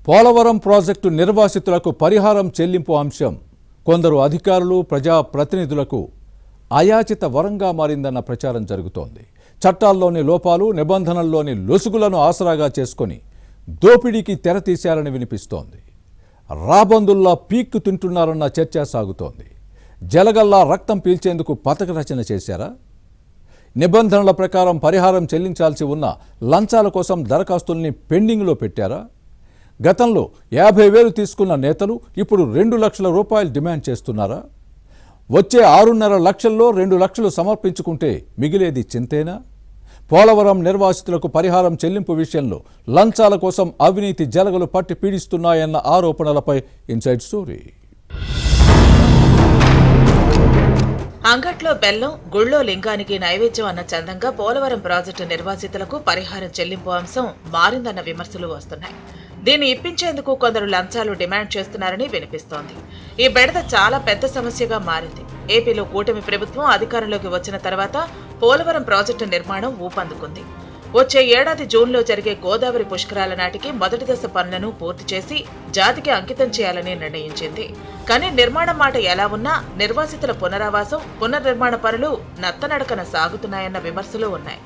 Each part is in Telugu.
పోలవరం ప్రాజెక్టు నిర్వాసితులకు పరిహారం చెల్లింపు అంశం కొందరు అధికారులు ప్రజాప్రతినిధులకు అయాచిత వరంగా మారిందన్న ప్రచారం జరుగుతోంది. చట్టాల్లోని లోపాలు, నిబంధనల్లోని లొసుగులను ఆసరాగా చేసుకొని దోపిడీకి తెరతీశారని వినిపిస్తోంది. రాబందుల్లా పీక్కు తింటున్నారన్న చర్చ సాగుతోంది. జలగల్లా రక్తం పీల్చేందుకు పథక రచన చేశారా? నిబంధనల ప్రకారం పరిహారం చెల్లించాల్సి ఉన్న లంచాల కోసం దరఖాస్తుల్ని పెండింగ్లో పెట్టారా? గతంలో 50,000 తీసుకున్న నేతలు ఇప్పుడు 2 లక్షల రూపాయలు డిమాండ్ చేస్తున్నారా? వచ్చే 6.5 లక్షల్లో 2 లక్షలు సమర్పించుకుంటే మిగిలేది చింతేనా? పోలవరం నిర్వాసితులకు పరిహారం చెల్లింపు విషయంలో లంచాల కోసం అవినీతి జలగలు పట్టి పీడిస్తున్నాయన్న ఆరోపణలపై ఇన్సైడ్ స్టోరీ. అంగట్లో బెల్లం, గుళ్ళో లింగానికి నైవేద్యం అన్న చందంగా పోలవరం ప్రాజెక్టు నిర్వాసితులకు పరిహారం చెల్లింపు అంశం మారిందన్న విమర్శలు వస్తున్నాయి. దీన్ని ఇప్పించేందుకు కొందరు లంచాలు డిమాండ్ చేస్తున్నారని వినిపిస్తోంది. ఈ బెడద చాలా పెద్ద సమస్యగా మారింది. ఏపీలో కూటమి ప్రభుత్వం అధికారంలోకి వచ్చిన తర్వాత పోలవరం ప్రాజెక్టు నిర్మాణం ఊపందుకుంది. వచ్చే ఏడాది జూన్లో జరిగే గోదావరి పుష్కరాల నాటికి మొదటి దశ పనులను పూర్తి చేసి జాతికి అంకితం చేయాలని నిర్ణయించింది. కానీ నిర్మాణం మాట ఎలా ఉన్నా నిర్వాసితుల పునరావాసం, పునర్నిర్మాణ పనులు నత్తనడకన సాగుతున్నాయన్న విమర్శలు ఉన్నాయి.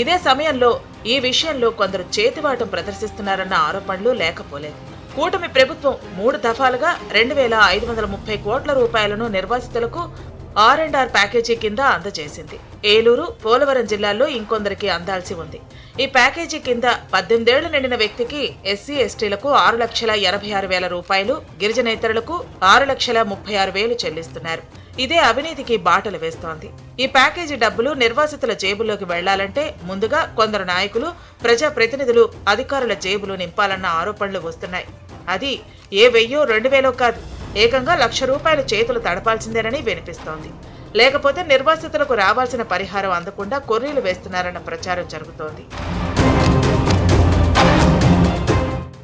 ఇదే సమయంలో ఈ విషయంలో కొందరు చేతివాటం ప్రదర్శిస్తున్నారన్న ఆరోపణలు లేకపోలేదు. కూటమి ప్రభుత్వం 3 దఫాలుగా 2,530 కోట్ల రూపాయలను నిర్వాసితులకు R&R ప్యాకేజీ కింద అందజేసింది. ఏలూరు, పోలవరం జిల్లాల్లో ఇంకొందరికి అందాల్సి ఉంది. ఈ ప్యాకేజీ కింద 18 ఏళ్లు నిండిన వ్యక్తికి ఎస్సీ ఎస్టీలకు 6,86,000 రూపాయలు, గిరిజనేతరులకు 6,36,000 చెల్లిస్తున్నారు. ఇదే అవినీతికి బాటలు వేస్తోంది. ఈ ప్యాకేజీ డబ్బులు నిర్వాసితుల జేబుల్లోకి వెళ్లాలంటే ముందుగా కొందరు నాయకులు, ప్రజాప్రతినిధులు, అధికారుల జేబులు నింపాలన్న ఆరోపణలు వస్తున్నాయి. అది ఏ 1,000, 2,000 కాదు, ఏకంగా 1,00,000 రూపాయలు చేతులు తడపాల్సిందేనని వినిపిస్తోంది. లేకపోతే నిర్వాసితులకు రావాల్సిన పరిహారం అందకుండా కొర్రీలు వేస్తున్నారన్న ప్రచారం జరుగుతోంది.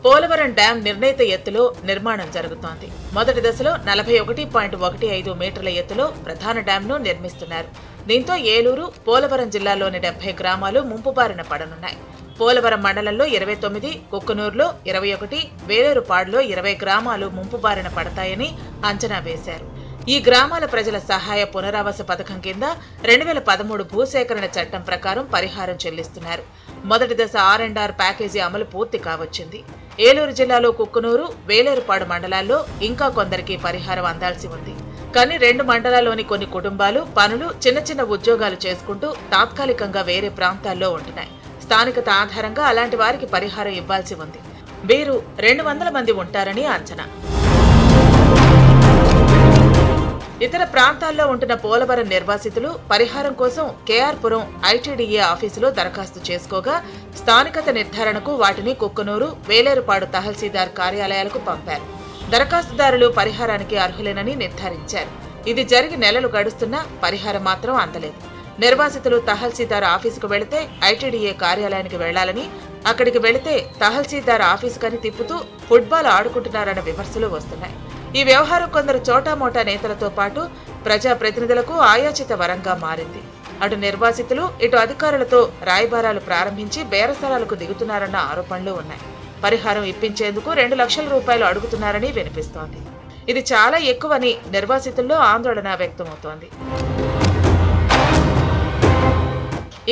పోలవరం డ్యాం నిర్ణీత ఎత్తులో నిర్మాణం జరుగుతోంది. మొదటి దశలో 41.15 మీటర్ల ఎత్తులో ప్రధాన డ్యాంను నిర్మిస్తున్నారు. దీంతో ఏలూరు, పోలవరం జిల్లాలోని 70 గ్రామాలు ముంపు బారిన పడనున్నాయి. పోలవరం మండలంలో 29, కుక్కునూరులో 21, వేలేరుపాడులో 20 గ్రామాలు ముంపు బారిన పడతాయని అంచనా వేశారు. ఈ గ్రామాల ప్రజల సహాయ పునరావాస పథకం కింద 2013 భూసేకరణ చట్టం ప్రకారం పరిహారం చెల్లిస్తున్నారు. మొదటి దశ R&R ప్యాకేజీ అమలు పూర్తి కావచ్చింది. ఏలూరు జిల్లాలో కుక్కునూరు, వేలేరుపాడు మండలాల్లో ఇంకా కొందరికి పరిహారం అందాల్సి ఉంది. కానీ 2 మండలాల్లోని కొన్ని కుటుంబాలు పనులు, చిన్న చిన్న ఉద్యోగాలు చేసుకుంటూ తాత్కాలికంగా వేరే ప్రాంతాల్లో ఉంటున్నాయి. స్థానికత ఆధారంగా అలాంటి వారికి పరిహారం ఇవ్వాల్సి ఉంది. వీరు 200 మంది ఉంటారని అంచనా. ఇతర ప్రాంతాల్లో ఉంటున్న పోలవరం నిర్వాసితులు పరిహారం కోసం కేఆర్పురం ఐటీడీఏ ఆఫీసులో దరఖాస్తు చేసుకోగా స్థానికత నిర్ధారణకు వాటిని కుక్కునూరు, వేలేరుపాడు తహసీల్దార్ కార్యాలయాలకు పంపారు. దరఖాస్తుదారులు పరిహారానికి అర్హులేనని నిర్ధారించారు. ఇది జరిగి నెలలు గడుస్తున్నా పరిహారం మాత్రం అందలేదు. నిర్వాసితులు తహసీల్దార్ ఆఫీసుకు వెళితే ఐటీడీఏ కార్యాలయానికి వెళ్లాలని, అక్కడికి వెళితే తహసీల్దార్ ఆఫీసుకని తిప్పుతూ ఫుట్బాల్ ఆడుకుంటున్నారన్న విమర్శలు వస్తున్నాయి. ఈ వ్యవహారం కొందరు చోటామోటా నేతలతో పాటు ప్రజాప్రతినిధులకు ఆయాచిత వరంగా మారింది. అటు నిర్వాసితులు, ఇటు అధికారులతో రాయబారాలు ప్రారంభించి బేరసారాలకు దిగుతున్నారన్న ఆరోపణలు ఉన్నాయి. పరిహారం ఇప్పించేందుకు 2 లక్షల రూపాయలు అడుగుతున్నారని వినిపిస్తోంది. ఇది చాలా ఎక్కువని నిర్వాసితుల్లో ఆందోళన వ్యక్తమవుతోంది.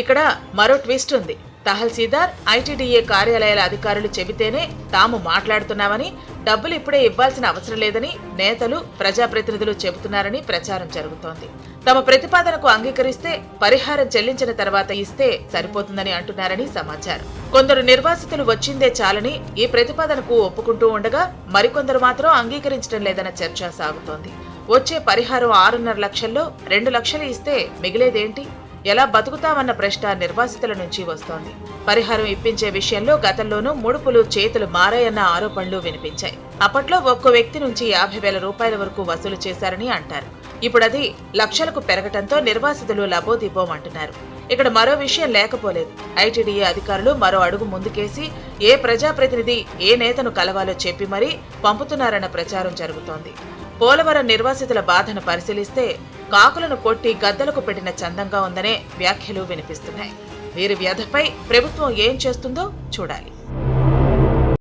ఇక్కడ మరో ట్విస్ట్ ఉంది. తహసీల్దార్, ఐటీడీఏ కార్యాలయాల అధికారులు చెబితేనే తాము మాట్లాడుతున్నామని, డబ్బులు ఇప్పుడే ఇవ్వాల్సిన అవసరం లేదని నేతలు, ప్రజాప్రతినిధులు చెబుతున్నారని ప్రచారం జరుగుతోంది. తమ ప్రతిపాదనకు అంగీకరిస్తే పరిహారం చెల్లించిన తర్వాత ఇస్తే సరిపోతుందని అంటున్నారని సమాచారం. కొందరు నిర్వాసితులు వచ్చిందే చాలని ఈ ప్రతిపాదనకు ఒప్పుకుంటూ ఉండగా మరికొందరు మాత్రం అంగీకరించడం లేదన్న చర్చ సాగుతోంది. వచ్చే పరిహారం 6.5 లక్షల్లో 2 లక్షలు ఇస్తే మిగిలేదేంటి? ఎలా బతుకుతామన్న ప్రశ్న నిర్వాసితుల నుంచి వస్తోంది. పరిహారం ఇప్పించే విషయంలో గతంలోనూ ముడుపులు, చేతులు మారాయన్న ఆరోపణలు వినిపించాయి. అప్పట్లో ఒక్కో వ్యక్తి నుంచి 50,000 రూపాయల వరకు వసూలు చేశారని అంటారు. ఇప్పుడది లక్షలకు పెరగటంతో నిర్వాసితులు లబోదిబోమంటున్నారు. ఇక్కడ మరో విషయం లేకపోలేదు. ఐటీడీఏ అధికారులు మరో అడుగు ముందుకేసి ఏ ప్రజాప్రతినిధి, ఏ నేతను కలవాలో చెప్పి మరీ పంపుతున్నారన్న ప్రచారం జరుగుతోంది. పోలవరం నిర్వాసితుల బాధను పరిశీలిస్తే కాకులను కొట్టి గద్దలకు పెట్టిన చందంగా ఉందనే వ్యాఖ్యలు వినిపిస్తున్నాయి. వీరి వ్యధపై ప్రభుత్వం ఏం చేస్తుందో చూడాలి.